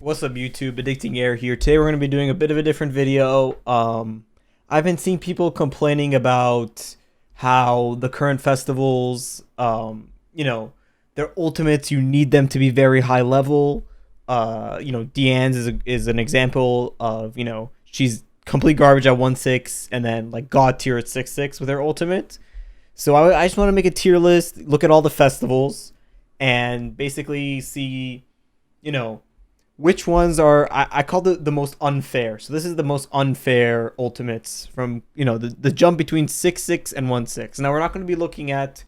What's up, YouTube? Addicting Air here. Today we're going to be doing a bit of a different video. I've been seeing people complaining about how the current festivals, their ultimates, you need them to be very high level. Diane's is an example of, she's complete garbage at 1-6 and then like god tier at 6-6 with her ultimate. So I just want to make a tier list, look at all the festivals, and basically see, which ones are I call it the most unfair. So this is the most unfair ultimates from the jump between 6-6 and 1-6. Now we're not going to be looking at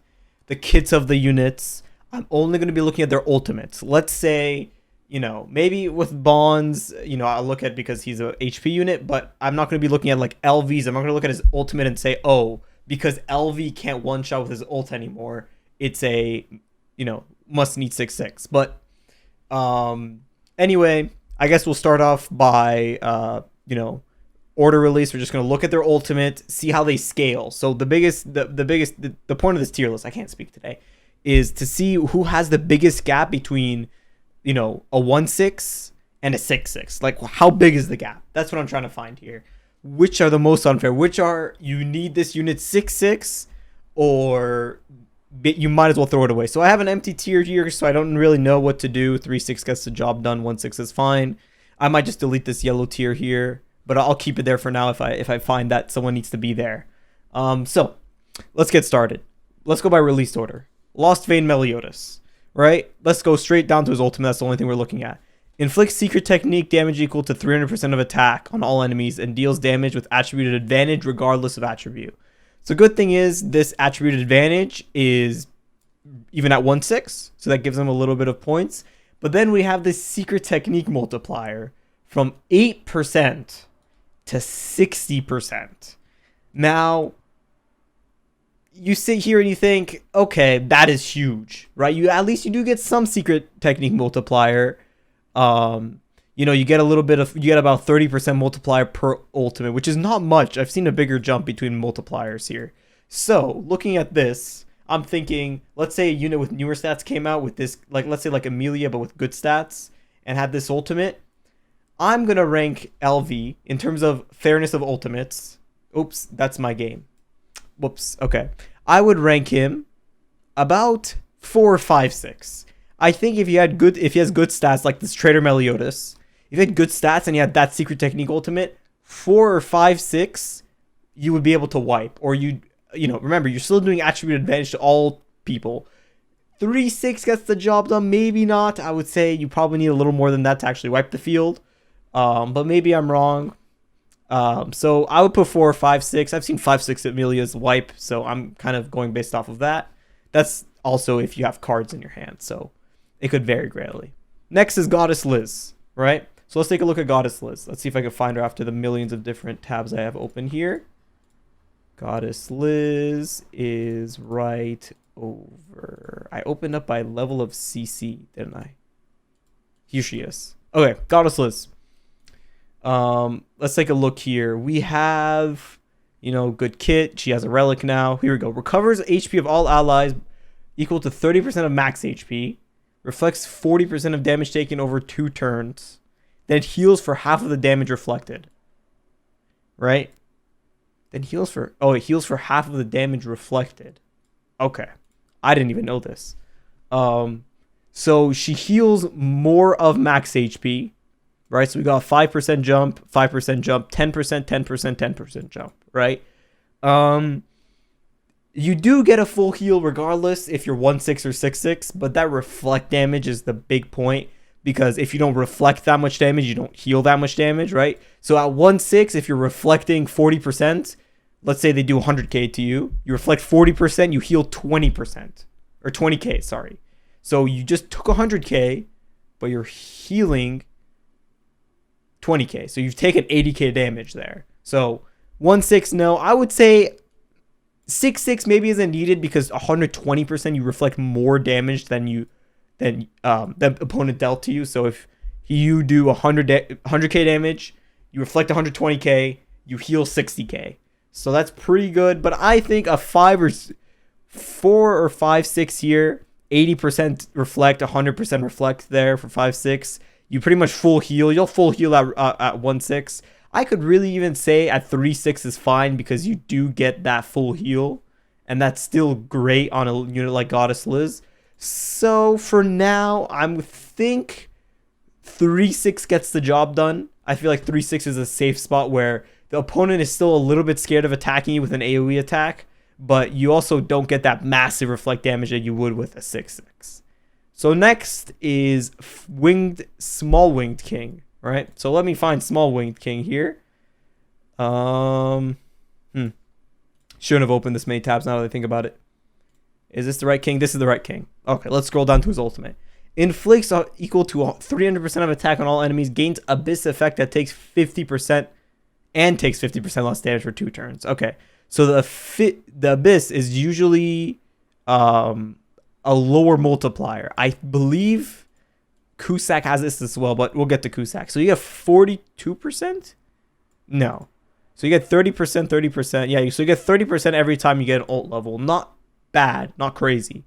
the kits of the units. I'm only going to be looking at their ultimates. Let's say maybe with Bonds, I'll look at because he's a HP unit, but I'm not going to be looking at like LV's. I'm not going to look at his ultimate and say, oh, because LV can't one shot with his ult anymore, it's a must need 6-6. But anyway, I guess we'll start off by, order release. We're just going to look at their ultimate, see how they scale. So the point of this tier list, I can't speak today, is to see who has the biggest gap between, a 1-6 and a 6-6. Like, how big is the gap? That's what I'm trying to find here. Which are the most unfair? Which are, you need this unit 6-6, or you might as well throw it away. So I have an empty tier here, so I don't really know what to do. 3-6 gets the job done. 1-6 is fine. I might just delete this yellow tier here, but I'll keep it there for now if I find that someone needs to be there. So let's get started. Let's go by released order. Lostvayne Meliodas, right? Let's go straight down to his ultimate. That's the only thing we're looking at. Inflicts secret technique damage equal to 300% of attack on all enemies and deals damage with attributed advantage regardless of attribute. So good thing is this attributed advantage is even at 1-6, so that gives them a little bit of points. But then we have this secret technique multiplier from 8% to 60%. Now, you sit here and you think, okay, that is huge, right? At least you do get some secret technique multiplier. You get you get about 30% multiplier per ultimate, which is not much. I've seen a bigger jump between multipliers here. So looking at this, I'm thinking, let's say a unit with newer stats came out with this, like, let's say like Amelia, but with good stats and had this ultimate. I'm going to rank LV in terms of fairness of ultimates. Oops, that's my game. Whoops. Okay. I would rank him about 4, 5, 6. I think if he has good stats like this Traitor Meliodas, if you had good stats and you had that secret technique ultimate, 4 or 5, 6, you would be able to wipe. Or remember, you're still doing attribute advantage to all people. 3-6 gets the job done, maybe not. I would say you probably need a little more than that to actually wipe the field. But maybe I'm wrong. So I would put 4 or 5, 6. I've seen 5, 6 Amelia's wipe, so I'm kind of going based off of that. That's also if you have cards in your hand, so it could vary greatly. Next is Goddess Liz, right? So let's take a look at Goddess Liz. Let's see if I can find her after the millions of different tabs I have open here. Goddess Liz is right over. I opened up by level of CC, didn't I? Here she is. Okay, Goddess Liz. Let's take a look here. We have, good kit. She has a relic now. Here we go. Recovers HP of all allies equal to 30% of max HP. Reflects 40% of damage taken over 2 turns. Then heals for half of the damage reflected. Right? Then it heals for half of the damage reflected. Okay. I didn't even know this. So she heals more of max HP. Right? So we got 5% jump, 5% jump, 10%, 10%, 10% jump. Right? You do get a full heal regardless if you're 1-6 or 6-6, but that reflect damage is the big point, because if you don't reflect that much damage, you don't heal that much damage, right? So at 1-6, if you're reflecting 40%, let's say they do 100k to you, you reflect 40%, you heal 20%, or 20k, sorry. So you just took 100k, but you're healing 20k. So you've taken 80k damage there. So 1-6, no. I would say 6-6 maybe isn't needed because 120% you reflect more damage than the opponent dealt to you. So if you do 100k damage, you reflect 120k, you heal 60k. So that's pretty good. But I think a 4 or 5, 6 here, 80% reflect, 100% reflect there for 5, 6. You pretty much full heal. You'll full heal at 1/6. I could really even say at 3/6 is fine because you do get that full heal. And that's still great on a unit like Goddess Liz. So for now, I think 3/6 gets the job done. I feel like 3/6 is a safe spot where the opponent is still a little bit scared of attacking you with an AoE attack, but you also don't get that massive reflect damage that you would with a 6/6. So next is Small Winged King, right? So let me find Small Winged King here. Shouldn't have opened this many tabs now that I think about it. Is this the right king? This is the right king. Okay, let's scroll down to his ultimate. Inflicts equal to 300% of attack on all enemies. Gains Abyss effect that takes 50% and takes 50% less damage for 2 turns. Okay, so the Abyss is usually a lower multiplier. I believe Cusack has this as well, but we'll get to Cusack. So you have 42%? No. So you get 30%, 30%. Yeah, so you get 30% every time you get an ult level. Not bad, not crazy,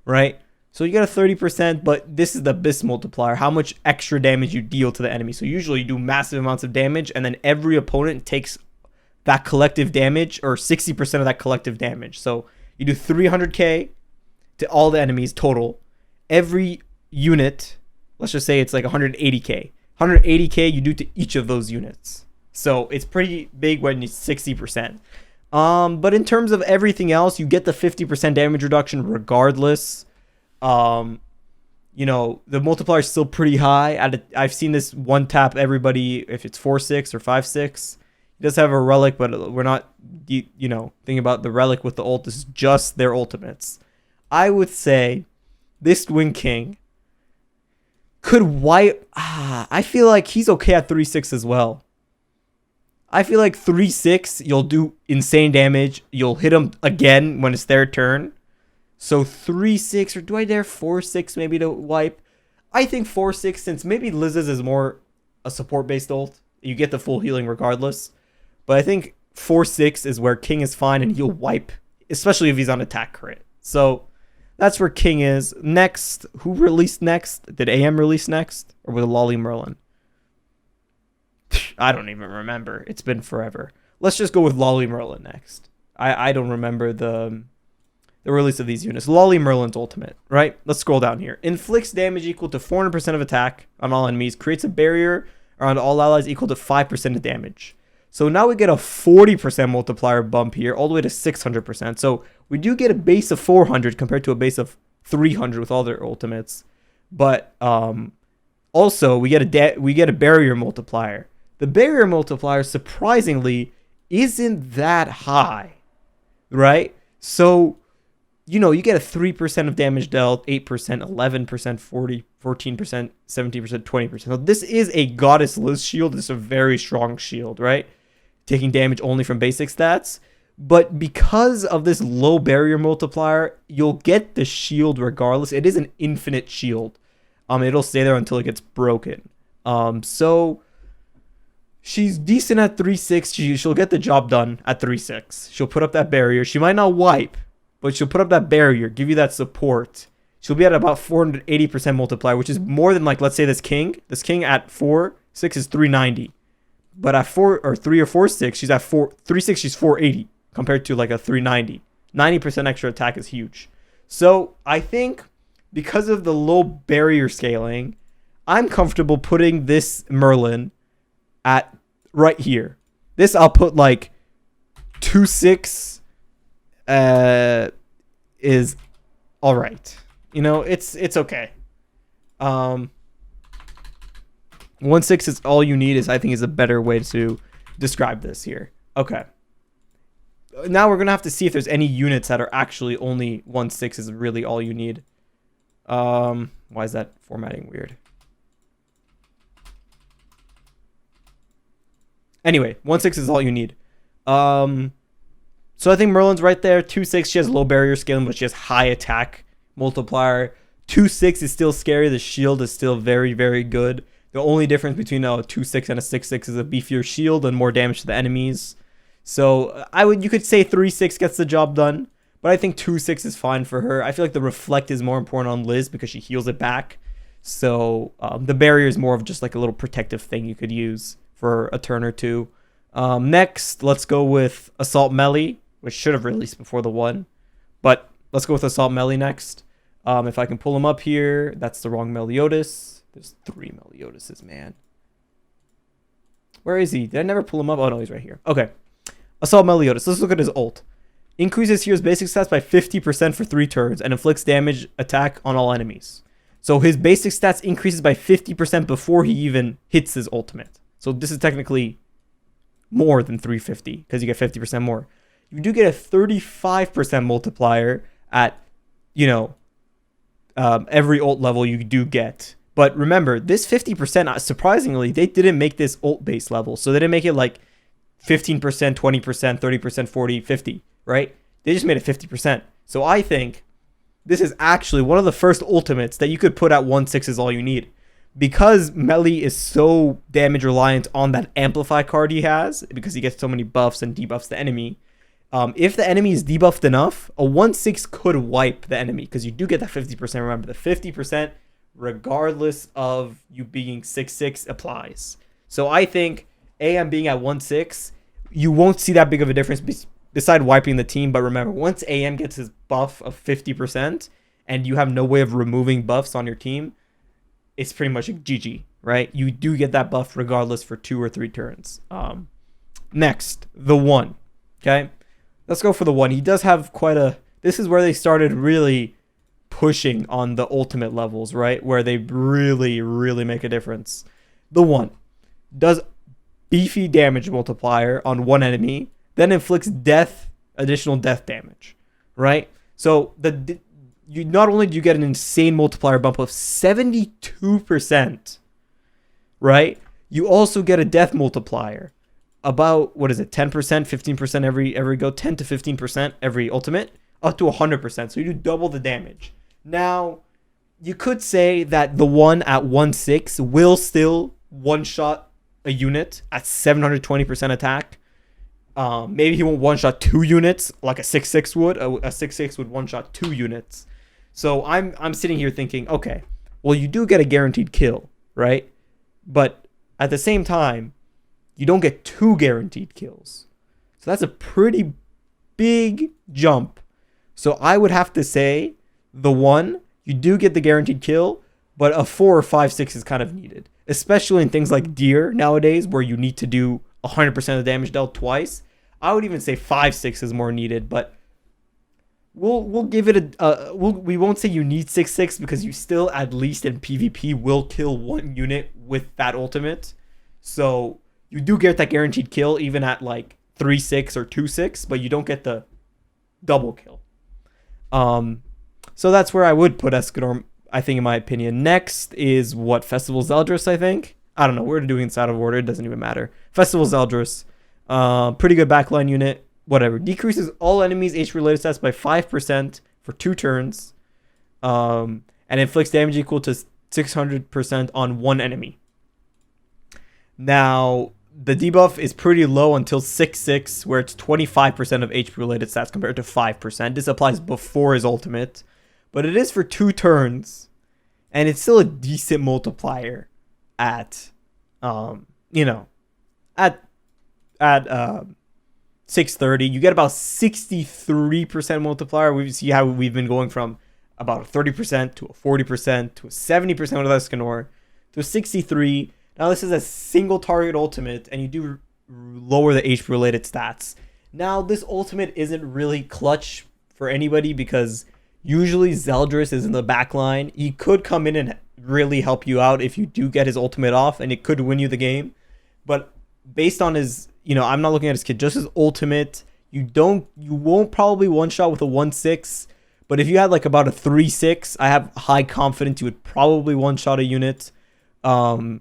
right? So you get a 30%, but this is the Abyss multiplier, how much extra damage you deal to the enemy. So usually you do massive amounts of damage, and then every opponent takes that collective damage, or 60% of that collective damage. So you do 300k to all the enemies total. Every unit, let's just say it's like 180k. 180k you do to each of those units. So it's pretty big when it's 60%. But in terms of everything else, you get the 50% damage reduction regardless. You know, the multiplier is still pretty high. I've seen this one tap everybody if it's 4/6 or 5/6. He does have a relic, but we're not, you know, thinking about the relic with the ult. This is just their ultimates. I would say this Wing King could wipe. I feel like he's okay at 3/6 as well. I feel like 3/6, you'll do insane damage. You'll hit them again when it's their turn. So 3/6, or do I dare 4/6 maybe to wipe? I think 4/6, since maybe Liz's is more a support-based ult. You get the full healing regardless. But I think 4/6 is where King is fine and he'll wipe, especially if he's on attack crit. So that's where King is. Next, who released next? Did AM release next? Or was it Lolli Merlin? I don't even remember. It's been forever. Let's just go with Lolli Merlin next. I don't remember the release of these units. Lolli Merlin's ultimate, right? Let's scroll down here. Inflicts damage equal to 400% of attack on all enemies. Creates a barrier around all allies equal to 5% of damage. So now we get a 40% multiplier bump here, all the way to 600%. So we do get a base of 400 compared to a base of 300 with all their ultimates. But also we get a barrier multiplier. The barrier multiplier, surprisingly, isn't that high, right? So, you know, you get a 3% of damage dealt, 8%, 11%, 14%, 17%, 20%. So this is a Goddess Liz shield. This is a very strong shield, right? Taking damage only from basic stats. But because of this low barrier multiplier, you'll get the shield regardless. It is an infinite shield. It'll stay there until it gets broken. So she's decent at 3/6. She'll get the job done at 3/6. She'll put up that barrier. She might not wipe, but she'll put up that barrier, give you that support. She'll be at about 480% multiplier, which is more than, like, let's say this king. This king at 4/6 is 390. But at 4 or 3 or 4/6, she's at 3/6, she's 480 compared to like a 390. 90% extra attack is huge. So I think because of the low barrier scaling, I'm comfortable putting this Merlin at right here. This I'll put like 2/6 is all right. You know, it's okay. 1/6 is all you need, I think is a better way to describe this here. Okay. Now we're going to have to see if there's any units that are actually only 1/6 is really all you need. Why is that formatting weird? Anyway, 1/6 is all you need. So I think Merlin's right there. 2/6, she has low barrier scaling, but she has high attack multiplier. 2/6 is still scary. The shield is still very, very good. The only difference between a 2/6 and a 6/6 is a beefier shield and more damage to the enemies. So you could say 3/6 gets the job done, but I think 2/6 is fine for her. I feel like the reflect is more important on Liz because she heals it back. So the barrier is more of just like a little protective thing you could use for a turn or two. Next, let's go with Assault Melee, which should have released before the 1. But let's go with Assault Melee next. If I can pull him up here, that's the wrong Meliodas. There's 3 Meliodases, man. Where is he? Did I never pull him up? Oh, no, he's right here. Okay. Assault Meliodas. Let's look at his ult. Increases hero's basic stats by 50% for 3 turns and inflicts damage attack on all enemies. So his basic stats increases by 50% before he even hits his ultimate. So this is technically more than 350 because you get 50% more. You do get a 35% multiplier at, every ult level you do get. But remember, this 50%, surprisingly, they didn't make this ult-based level. So they didn't make it like 15%, 20%, 30%, 40, 50, right? They just made it 50%. So I think this is actually one of the first ultimates that you could put at 1/6 is all you need. Because Melee is so damage reliant on that Amplify card he has, because he gets so many buffs and debuffs the enemy, if the enemy is debuffed enough, a 1/6 could wipe the enemy, because you do get that 50%. Remember, the 50%, regardless of you being 6/6, applies. So I think AM being at 1/6, you won't see that big of a difference beside wiping the team. But remember, once AM gets his buff of 50% and you have no way of removing buffs on your team, it's pretty much a GG, right? You do get that buff regardless for 2 or 3 turns. Next, the 1. Okay, let's go for the 1. He does have quite a... This is where they started really pushing on the ultimate levels, right? Where they really, really make a difference. The 1 does beefy damage multiplier on 1 enemy, then inflicts additional death damage, right? So you not only do you get an insane multiplier bump of 72%, right? You also get a death multiplier about, what is it, 10%, 15% every go, 10 to 15% every ultimate, up to 100%. So you do double the damage. Now, you could say that the 1 at 1/6 will still one-shot a unit at 720% attack. Maybe he won't one-shot 2 units like a 6/6 would. A 6/6 would one-shot 2 units. So I'm sitting here thinking, okay, well, you do get a guaranteed kill, right? But at the same time, you don't get 2 guaranteed kills. So that's a pretty big jump. So I would have to say the 1, you do get the guaranteed kill, but a 4 or 5/6 is kind of needed, especially in things like Deer nowadays, where you need to do 100% of the damage dealt twice. I would even say 5/6 is more needed, but we'll give it we won't say you need 6/6 because you still, at least in PvP, will kill 1 unit with that ultimate. So you do get that guaranteed kill even at like 3/6 or 2/6, but you don't get the double kill. So that's where I would put Escanor, I think, in my opinion. Next is what? Festival Zeldris, I think. I don't know. We're doing this out of order. It doesn't even matter. Festival Zeldris. Pretty good backline unit. Whatever. Decreases all enemies' HP-related stats by 5% for 2 turns. And inflicts damage equal to 600% on 1 enemy. Now, the debuff is pretty low until 6/6, where it's 25% of HP-related stats compared to 5%. This applies before his ultimate. But it is for 2 turns. And it's still a decent multiplier at 630. You get about 63% multiplier. We see how we've been going from about a 30% to a 40% to a 70% with Escanor to a 63. Now this is a single target ultimate, and you do lower the HP related stats. Now this ultimate isn't really clutch for anybody because usually Zeldris is in the back line. He could come in and really help you out if you do get his ultimate off, and it could win you the game. But based on his, I'm not looking at his kit, just his ultimate, you won't probably one shot with a 1/6. But if you had like about a 3/6, I have high confidence you would probably one shot a unit. It's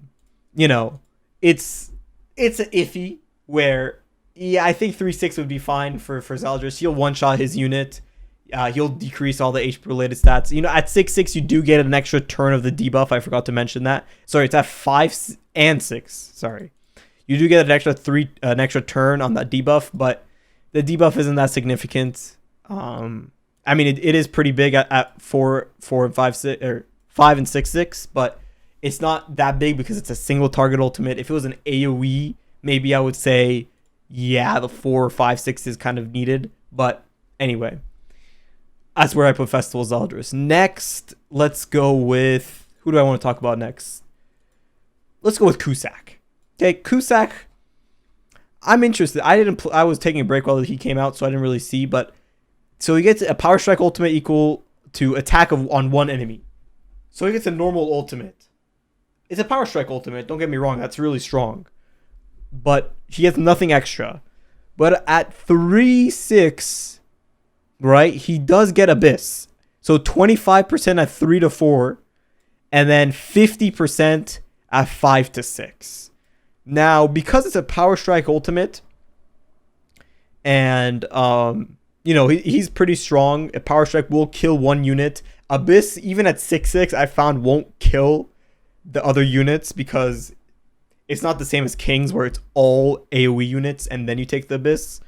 an iffy where, yeah, I think 3/6 would be fine for Zeldris. He'll one shot his unit. He'll decrease all the HP related stats. At 6/6 you do get an extra turn of the debuff. I forgot to mention that. Sorry, it's at 5 and 6. Sorry, you do get an extra turn on that debuff, but the debuff isn't that significant. It is pretty big at 4 and 5 6 or 5 and 6/6, but it's not that big because it's a single target ultimate. If it was an AoE, maybe I would say, yeah, the 4 or 5, 6 is kind of needed. But anyway, that's where I put Festival Zeldris. Next, let's go with, who do I want to talk about next? Let's go with Cusack. Okay, Cusack, I'm interested. I was taking a break while he came out, so I didn't really see. But so he gets a Power Strike ultimate equal to attack on one enemy. So he gets a normal ultimate. It's a Power Strike ultimate. Don't get me wrong. That's really strong. But he gets nothing extra. But at 3/6, right, he does get Abyss. So 25% at 3 to 4. And then 50% at 5 to 6. Now, because it's a Power Strike ultimate, and he's pretty strong. A Power Strike will kill one unit. Abyss, even at 6/6, I found won't kill the other units because it's not the same as Kings where it's all AoE units and then you take the Abyss.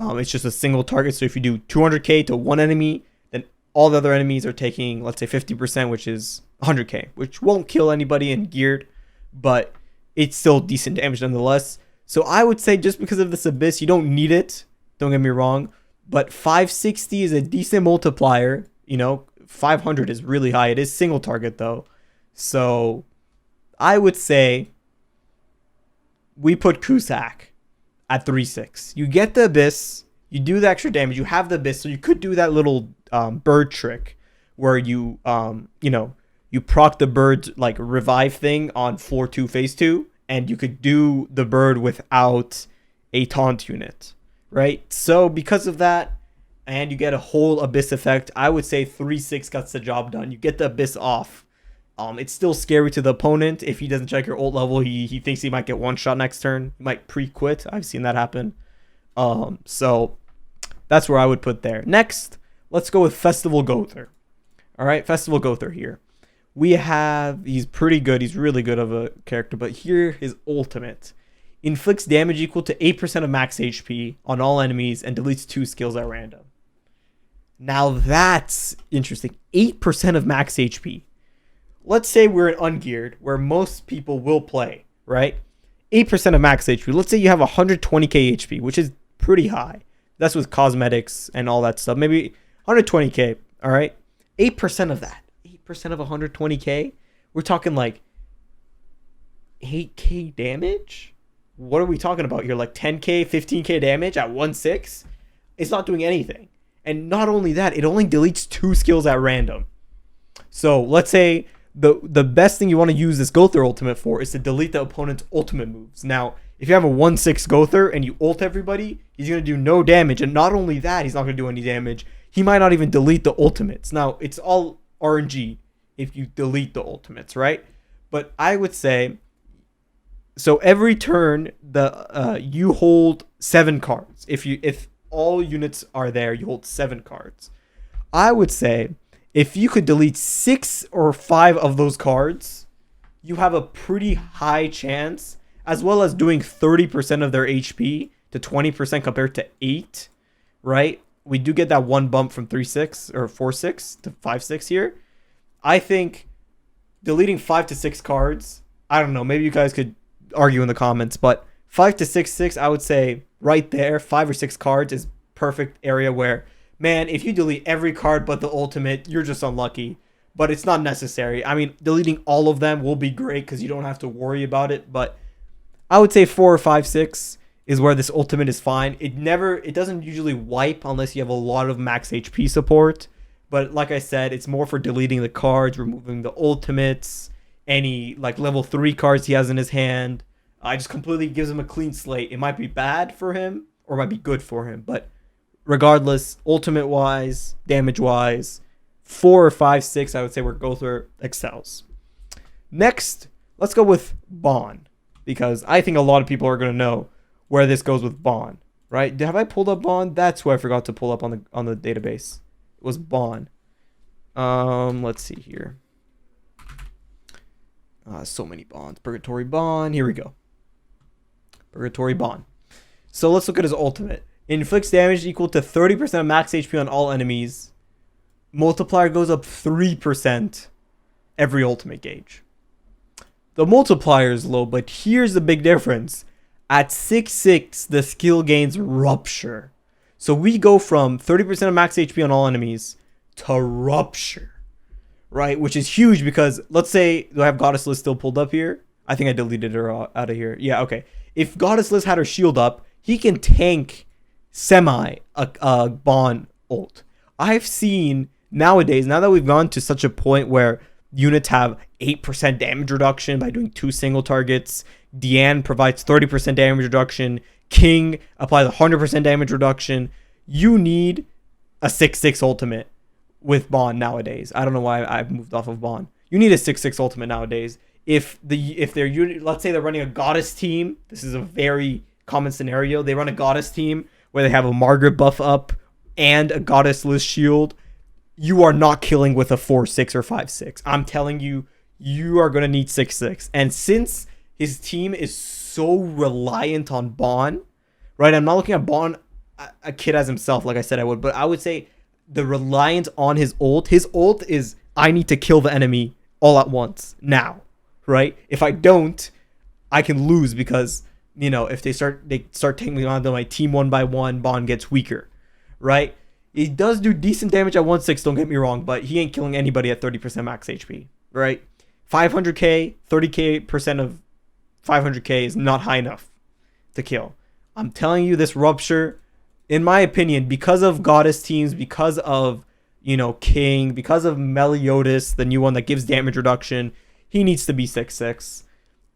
It's just a single target. So if you do 200k to one enemy, then all the other enemies are taking, let's say, 50%, which is 100k, which won't kill anybody in geared, but it's still decent damage nonetheless. So I would say just because of this Abyss, you don't need it. Don't get me wrong. But 560 is a decent multiplier. 500 is really high. It is single target though. So I would say we put Cusack at 3/6. You get the Abyss. You do the extra damage. You have the Abyss. So you could do that little bird trick where you proc the bird like revive thing on floor 2 phase 2, and you could do the bird without a taunt unit, right? So because of that, and you get a whole Abyss effect, I would say 3/6 gets the job done. You get the Abyss off. It's still scary to the opponent. If he doesn't check your ult level, he thinks he might get one shot next turn. He might pre-quit. I've seen that happen. So that's where I would put there. Next, let's go with Festival Gowther. All right, Festival Gowther here. He's pretty good. He's really good of a character, but here his ultimate inflicts damage equal to 8% of max HP on all enemies and deletes 2 skills at random. Now that's interesting. 8% of max HP. Let's say we're in ungeared where most people will play, right? 8% of max HP. Let's say you have 120k HP, which is pretty high. That's with cosmetics and all that stuff. Maybe 120k, all right? 8% of that. 8% of 120k, we're talking like 8k damage. What are we talking about here? Like 10k, 15k damage at 1/6? It's not doing anything. And not only that, it only deletes 2 skills at random. So let's say the best thing you want to use this Gowther ultimate for is to delete the opponent's ultimate moves. Now, if you have a 1/6 Gowther and you ult everybody, he's going to do no damage. And not only that, he's not going to do any damage. He might not even delete the ultimates. Now, it's all RNG if you delete the ultimates, right? But I would say, so every turn you hold 7 cards. If all units are there, you hold 7 cards. I would say if you could delete 6 or 5 of those cards, you have a pretty high chance, as well as doing 30% of their HP to 20% compared to 8, right? We do get that one bump from 3/6 or 4/6 to 5/6 here. I think deleting 5 to 6 cards, I don't know, maybe you guys could argue in the comments, but 5 to 6/6, I would say right there, 5 or 6 cards is perfect area where, man, if you delete every card but the ultimate, you're just unlucky. But it's not necessary. I mean, deleting all of them will be great because you don't have to worry about it. But I would say 4 or 5, 6 is where this ultimate is fine. It doesn't usually wipe unless you have a lot of max HP support. But like I said, it's more for deleting the cards, removing the ultimates, any like level 3 cards he has in his hand. I just completely gives him a clean slate. It might be bad for him or might be good for him. But regardless, ultimate wise, damage wise, 4 or 5, 6, I would say where Gowther excels. Next, let's go with Ban, because I think a lot of people are going to know where this goes with Ban, right? Have I pulled up Ban? That's who I forgot to pull up on the database. It was Ban. Let's see here. So many Bans. Purgatory Ban. Here we go. Purgatory Ban. So let's look at his ultimate. Inflicts damage equal to 30% of max HP on all enemies. Multiplier goes up 3%. every ultimate gauge. The multiplier is low, but here's the big difference. At 6/6, the skill gains Rupture. So we go from 30% of max HP on all enemies to Rupture, right? Which is huge because, let's say, do I have Goddess Liz still pulled up here? I think I deleted her out of here. Yeah, okay. If Goddess Liz had her shield up, he can tank a Bond ult. I've seen nowadays, now that we've gone to such a point where units have 8% damage reduction by doing 2 single targets, Diane provides 30% damage reduction, King applies 100% damage reduction, you need a 6/6 ultimate with Bond nowadays. I don't know why I've moved off of Bond. You need a 6/6 ultimate nowadays. If they're unit, let's say they're running a Goddess team, this is a very common scenario. They run a Goddess team where they have a Margaret buff up and a Goddess Liz shield. You are not killing with a 4/6 or 5/6. I'm telling you, you are gonna need 6/6. And since his team is so reliant on Bond, right? I'm not looking at Bond a kid as himself, like I said I would, but I would say the reliance on his ult. His ult is, I need to kill the enemy all at once now, right? If I don't, I can lose because, you know, if they start taking on my team one by one, Bond gets weaker, right? He does do decent damage at 1/6, don't get me wrong, but he ain't killing anybody at 30% max HP, right? 500k, 30% of 500k is not high enough to kill. I'm telling you, this Rupture, in my opinion, because of Goddess teams, because of, you know, King, because of Meliodas, the new one that gives damage reduction, he needs to be 6/6.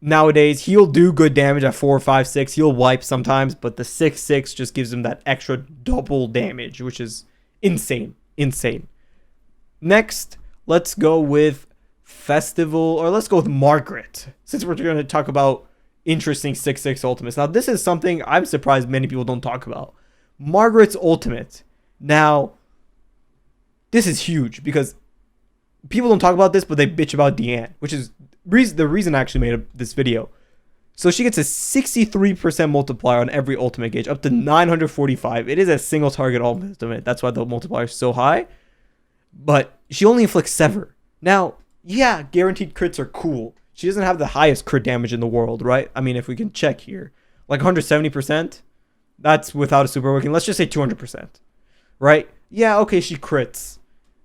Nowadays, he'll do good damage at 4, 5, 6. He'll wipe sometimes, but the 6/6 just gives him that extra double damage, which is insane. Insane. Next, let's go with Festival, or let's go with Margaret, since we're going to talk about interesting 6/6 ultimates. Now, this is something I'm surprised many people don't talk about. Margaret's ultimate. Now, this is huge because people don't talk about this, but they bitch about Diane, which is the reason I actually made this video. So she gets a 63% multiplier on every ultimate gauge, up to 945. It is a single target ultimate. That's why the multiplier is so high. But she only inflicts Sever. Now, yeah, guaranteed crits are cool. She doesn't have the highest crit damage in the world, right? I mean, if we can check here, like 170%, that's without a super working. Let's just say 200%, right? Yeah, okay, she crits,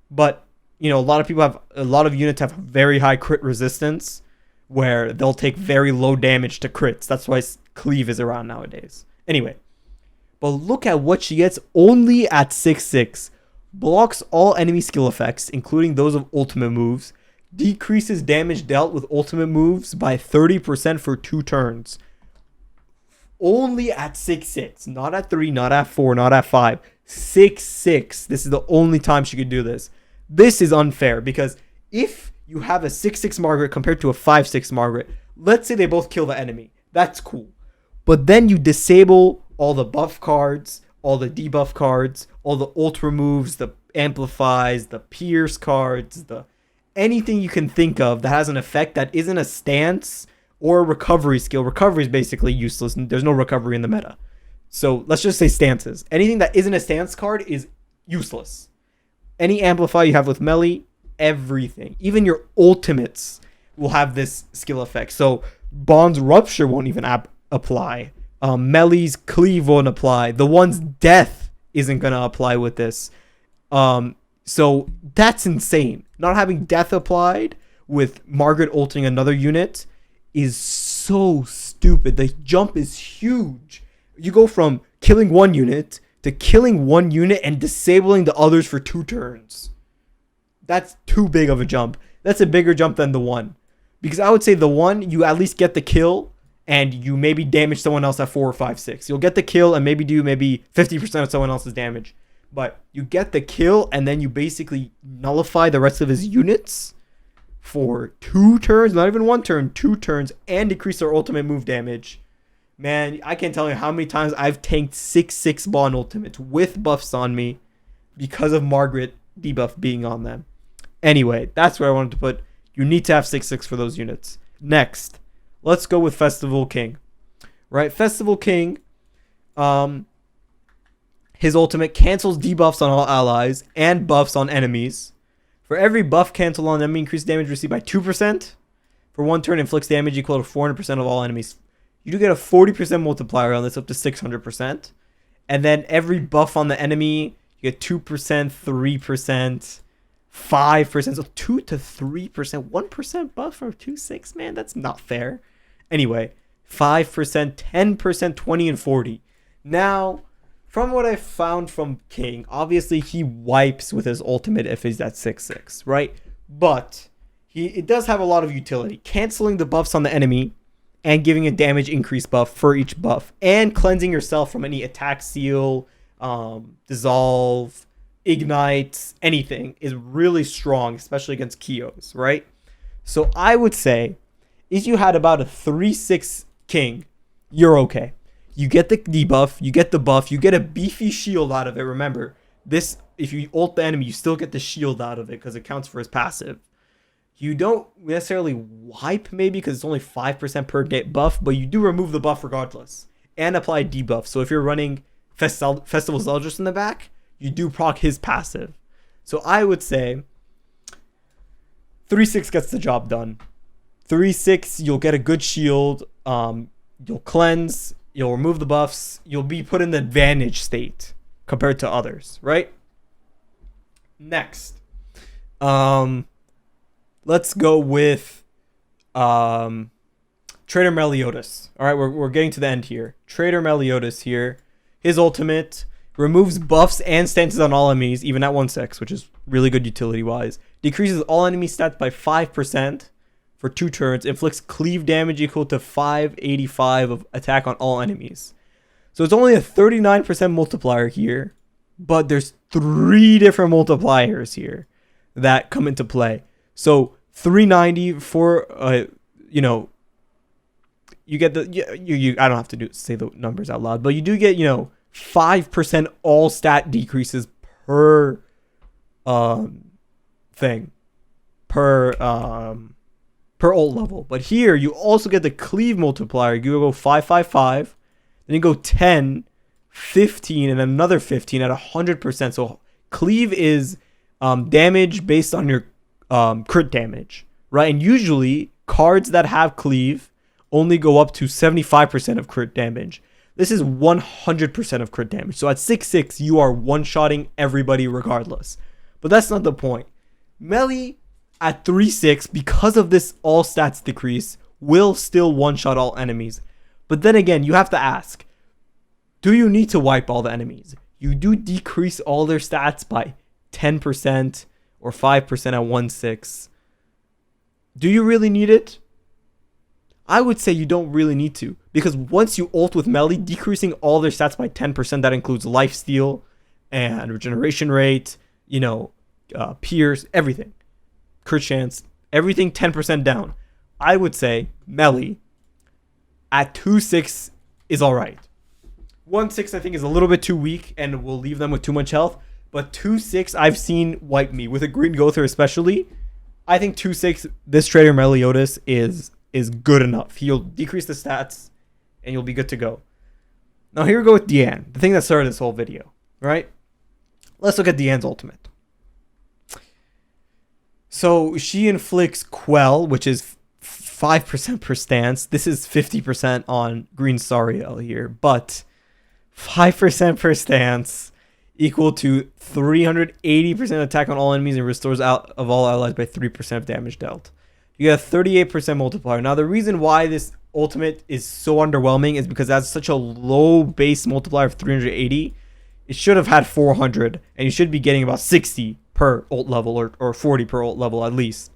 but you know, a lot of units have very high crit resistance where they'll take very low damage to crits. That's why cleave is around nowadays. Anyway, but look at what she gets only at 6/6. Blocks all enemy skill effects, including those of ultimate moves. Decreases damage dealt with ultimate moves by 30% for 2 turns. Only at 6/6. Not at 3, not at 4, not at 5. 6/6. This is the only time she could do this. This is unfair because if you have a 6/6 Margaret compared to a 5/6 Margaret, let's say they both kill the enemy. That's cool. But then you disable all the buff cards, all the debuff cards, all the ult removes, the amplifies, the pierce cards, the anything you can think of that has an effect that isn't a stance or a recovery skill. Recovery is basically useless. There's no recovery in the meta. So let's just say stances. Anything that isn't a stance card is useless. Any amplify you have with melee, everything. Even your ultimates will have this skill effect. So Bond's Rupture won't even apply. Melee's Cleave won't apply. The one's Death isn't going to apply with this. So that's insane. Not having Death applied with Margaret ulting another unit is so stupid. The jump is huge. You go from killing one unit to killing one unit and disabling the others for 2 turns. That's too big of a jump. That's a bigger jump than the one. Because I would say the one, you at least get the kill and you maybe damage someone else at 4 or 5, 6. You'll get the kill and maybe do 50% of someone else's damage. But you get the kill and then you basically nullify the rest of his units for 2 turns, not even 1 turn, 2 turns, and decrease their ultimate move damage. Man, I can't tell you how many times I've tanked 6/6 Bond ultimates with buffs on me because of Margaret debuff being on them. Anyway, that's where I wanted to put. You need to have 6/6 for those units. Next, let's go with Festival King. Right, Festival King, his ultimate cancels debuffs on all allies and buffs on enemies. For every buff cancel on enemy, increase damage received by 2%. For 1 turn, inflicts damage equal to 400% of all enemies. You do get a 40% multiplier on this, up to 600%. And then every buff on the enemy, you get 2%, 3%, 5%. So 2 to 3%. 1% buff for 2/6, man. That's not fair. Anyway, 5%, 10%, 20, and 40. Now, from what I found from King, obviously he wipes with his ultimate if he's at 6/6, right? But it does have a lot of utility. Canceling the buffs on the enemy and giving a damage increase buff for each buff. And cleansing yourself from any attack seal, dissolve, ignite, anything is really strong, especially against Kios, right? So I would say if you had about a 3/6 King, you're okay. You get the debuff, you get the buff, you get a beefy shield out of it. Remember, this, if you ult the enemy, you still get the shield out of it because it counts for his passive. You don't necessarily wipe, maybe, because it's only 5% per buff, but you do remove the buff regardless and apply debuff. So if you're running Festival Zeldris in the back, you do proc his passive. So I would say 3/6 gets the job done. 3/6, you'll get a good shield. You'll cleanse. You'll remove the buffs. You'll be put in the advantage state compared to others, right? Next, let's go with Traitor Meliodas. All right, we're getting to the end here. Traitor Meliodas here. His ultimate removes buffs and stances on all enemies, even at 1/6, which is really good utility-wise. Decreases all enemy stats by 5% for 2 turns. Inflicts cleave damage equal to 585 of attack on all enemies. So it's only a 39% multiplier here, but there's 3 different multipliers here that come into play. So 390 for you get the you I don't have to say the numbers out loud, but you do get 5% all stat decreases per thing per ult level. But here you also get the cleave multiplier. You go 555, then you go 10, 15, and another 15 at 100%. So cleave is damage based on your crit damage, right? And usually cards that have cleave only go up to 75% of crit damage. This is 100% of crit damage. So at 6/6, you are one-shotting everybody regardless. But that's not the point. Melee at 3/6, because of this all stats decrease, will still one-shot all enemies. But then again, you have to ask, do you need to wipe all the enemies? You do decrease all their stats by 10% or 5% at 1/6. Do you really need it? I would say you don't really need to, because once you ult with melee, decreasing all their stats by 10%, that includes lifesteal and regeneration rate, pierce, everything, crit chance, everything 10% down. I would say melee at 2/6 is all right. 1/6 I think is a little bit too weak and will leave them with too much health, but 2/6 I've seen wipe me with a green Gowther especially. I think 2/6 this Traitor Meliodas is good enough. He'll decrease the stats and you'll be good to go. Now here we go with Diane, the thing that started this whole video, right? Let's look at Diane's ultimate. So she inflicts Quell, which is 5% per stance. This is 50% on Green Sariel here, but 5% per stance equal to 380% attack on all enemies and restores out of all allies by 3% of damage dealt. You get a 38% multiplier. Now, the reason why this ultimate is so underwhelming is because it has such a low base multiplier of 380. It should have had 400, and you should be getting about 60 per ult level or 40 per ult level at least.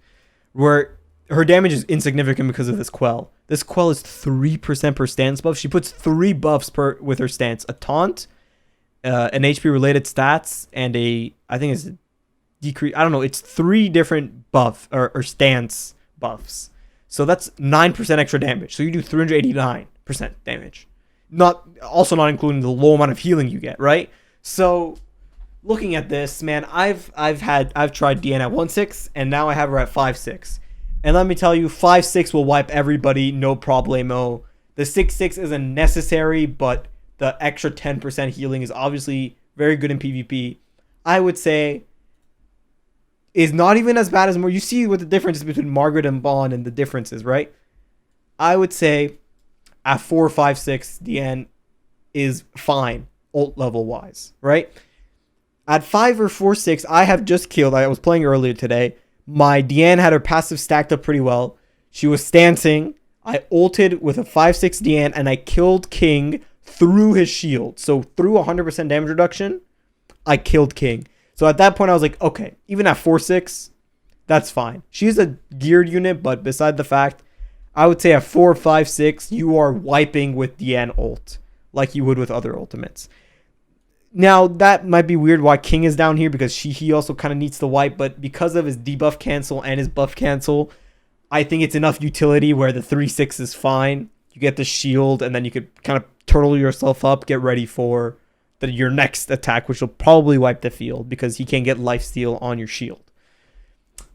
Where her damage is insignificant because of this Quell. This Quell is 3% per stance buff. She puts 3 buffs with her stance. A taunt, an HP related stats, and I think it's a decrease. I don't know. It's 3 different buff or stance buffs. So that's 9% extra damage. So you do 389% damage. Also not including the low amount of healing you get, right? So looking at this, man, I've tried Diane at 1/6 and now I have her at 5/6. And let me tell you, 5/6 will wipe everybody, no problemo. The 6/6 isn't necessary, but the extra 10% healing is obviously very good in PvP. I would say is not even as bad as more. You see what the difference is between Margaret and Bond and the differences, right? I would say at 4, 5, 6, Diane is fine ult level wise, right? At 5 or 4, 6, I have just killed. I was playing earlier today. My Diane had her passive stacked up pretty well. She was stancing. I ulted with a 5, 6 Diane and I killed King through his shield. So through 100% damage reduction, I killed King. So at that point, I was like, okay, even at 4, 6, that's fine. She's a geared unit, but beside the fact, I would say at 4, 5, 6, you are wiping with Diane ult like you would with other ultimates. Now, that might be weird why King is down here because he also kind of needs to wipe, but because of his debuff cancel and his buff cancel, I think it's enough utility where the 3, 6 is fine. You get the shield, and then you could kind of turtle yourself up, get ready for your next attack, which will probably wipe the field because he can't get lifesteal on your shield.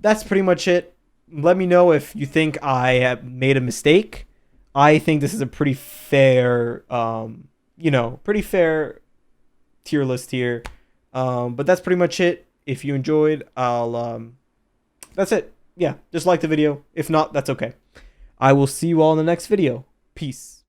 That's pretty much it. Let me know if you think I have made a mistake. I think this is a pretty fair, pretty fair tier list here. But that's pretty much it. If you enjoyed, that's it. Yeah, just like the video. If not, that's okay. I will see you all in the next video. Peace.